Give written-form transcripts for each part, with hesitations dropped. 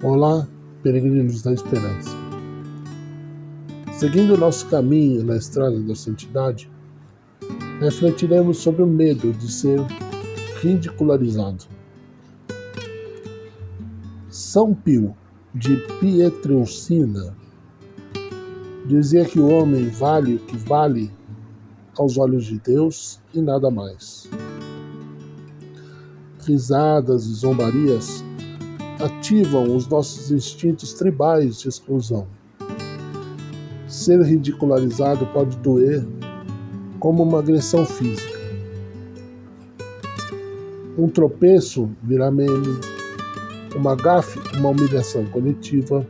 Olá, peregrinos da esperança. Seguindo nosso caminho na estrada da santidade, refletiremos sobre o medo de ser ridicularizado. São Pio, de Pietrelcina, dizia que o homem vale o que vale aos olhos de Deus e nada mais. Risadas e zombarias ativam os nossos instintos tribais de exclusão. Ser ridicularizado pode doer como uma agressão física. Um tropeço virá meme, uma gafe, uma humilhação coletiva.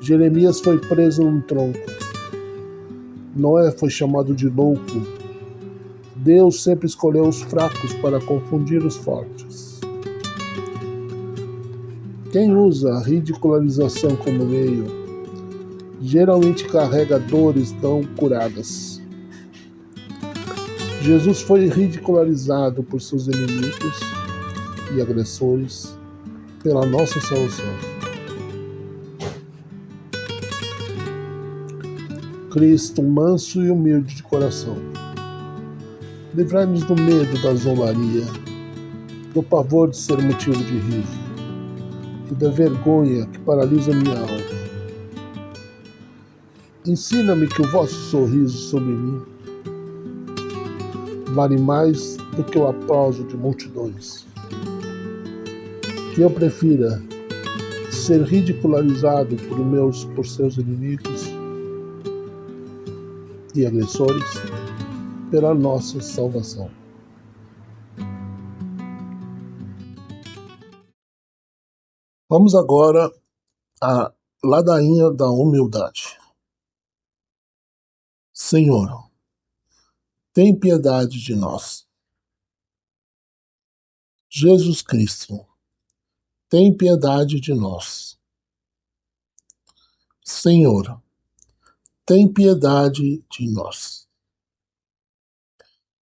Jeremias foi preso num tronco. Noé foi chamado de louco. Deus sempre escolheu os fracos para confundir os fortes. Quem usa a ridicularização como meio, geralmente carrega dores não curadas. Jesus foi ridicularizado por seus inimigos e agressores pela nossa salvação. Cristo, manso e humilde de coração, livrai-nos do medo da zombaria, do pavor de ser motivo de riso e da vergonha que paralisa minha alma. Ensina-me que o vosso sorriso sobre mim vale mais do que o aplauso de multidões. Que eu prefira ser ridicularizado por seus inimigos e agressores pela nossa salvação. Vamos agora à ladainha da humildade. Senhor, tem piedade de nós. Jesus Cristo, tem piedade de nós. Senhor, tem piedade de nós.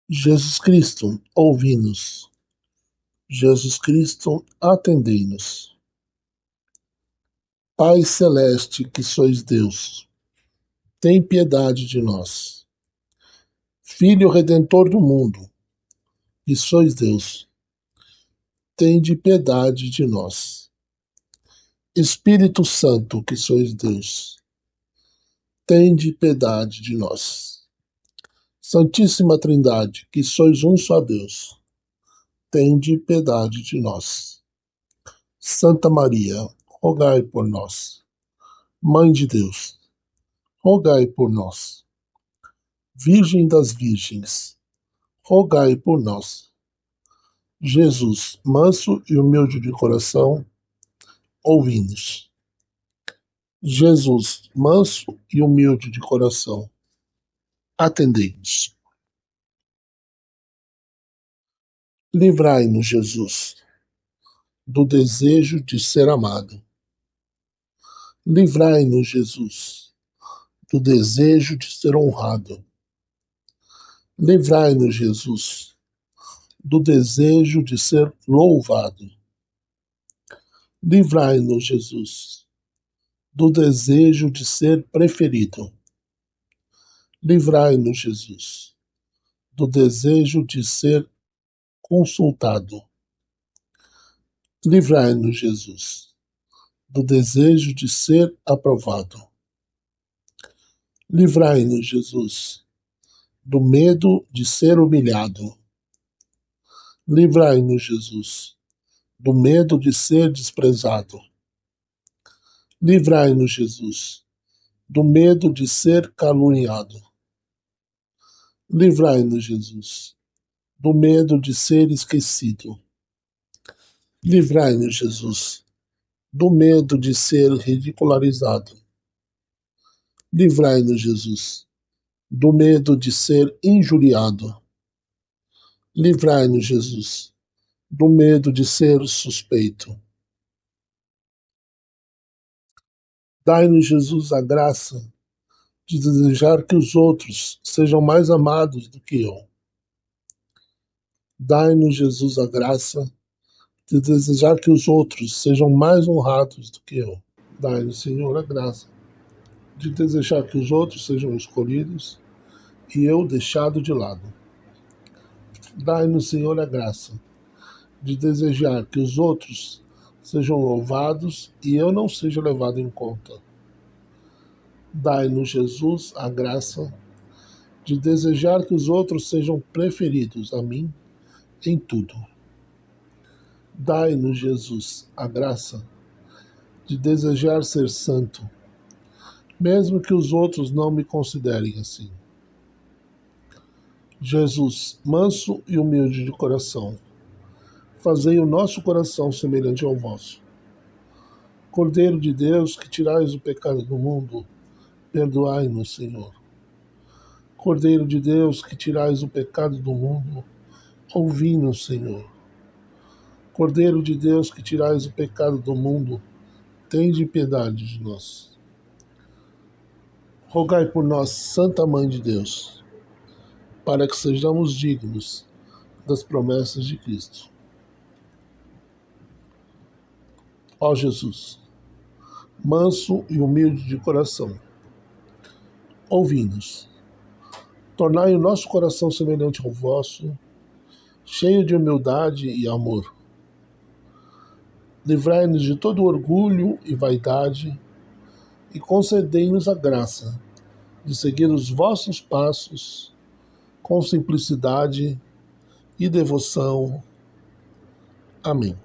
Jesus Cristo, ouvi-nos. Jesus Cristo, atendei-nos. Pai Celeste, que sois Deus, tem piedade de nós. Filho Redentor do mundo, que sois Deus, tende piedade de nós. Espírito Santo, que sois Deus, tende piedade de nós. Santíssima Trindade, que sois um só Deus, tende piedade de nós. Santa Maria, rogai por nós. Mãe de Deus, rogai por nós. Virgem das Virgens, rogai por nós. Jesus, manso e humilde de coração, ouvi-nos. Jesus, manso e humilde de coração, atendei-nos. Livrai-nos, Jesus, do desejo de ser amado. Livrai-nos, Jesus, do desejo de ser honrado. Livrai-nos, Jesus, do desejo de ser louvado. Livrai-nos, Jesus, do desejo de ser preferido. Livrai-nos, Jesus, do desejo de ser consultado. Livrai-nos, Jesus, do desejo de ser aprovado. Livrai-nos, Jesus, do medo de ser humilhado. Livrai-nos, Jesus, do medo de ser desprezado. Livrai-nos, Jesus, do medo de ser caluniado. Livrai-nos, Jesus, do medo de ser esquecido. Livrai-nos, Jesus, do medo de ser ridicularizado. Livrai-nos, Jesus, do medo de ser injuriado. Livrai-nos, Jesus, do medo de ser suspeito. Dai-nos, Jesus, a graça de desejar que os outros sejam mais amados do que eu. Dai-nos, Jesus, a graça de desejar que os outros sejam mais honrados do que eu. Dai-nos, Senhor, a graça de desejar que os outros sejam escolhidos e eu deixado de lado. Dai-nos, Senhor, a graça de desejar que os outros sejam louvados e eu não seja levado em conta. Dai-nos, Jesus, a graça de desejar que os outros sejam preferidos a mim em tudo. Dai-nos, Jesus, a graça de desejar ser santo, mesmo que os outros não me considerem assim. Jesus, manso e humilde de coração, fazei o nosso coração semelhante ao vosso. Cordeiro de Deus, que tirais o pecado do mundo, perdoai-nos, Senhor. Cordeiro de Deus, que tirais o pecado do mundo, ouvi-nos, Senhor. Cordeiro de Deus, que tirais o pecado do mundo, tende piedade de nós. Rogai por nós, Santa Mãe de Deus, para que sejamos dignos das promessas de Cristo. Ó Jesus, manso e humilde de coração, ouvi-nos. Tornai o nosso coração semelhante ao vosso, cheio de humildade e amor. Livrai-nos de todo orgulho e vaidade e concedei-nos a graça de seguir os vossos passos com simplicidade e devoção. Amém.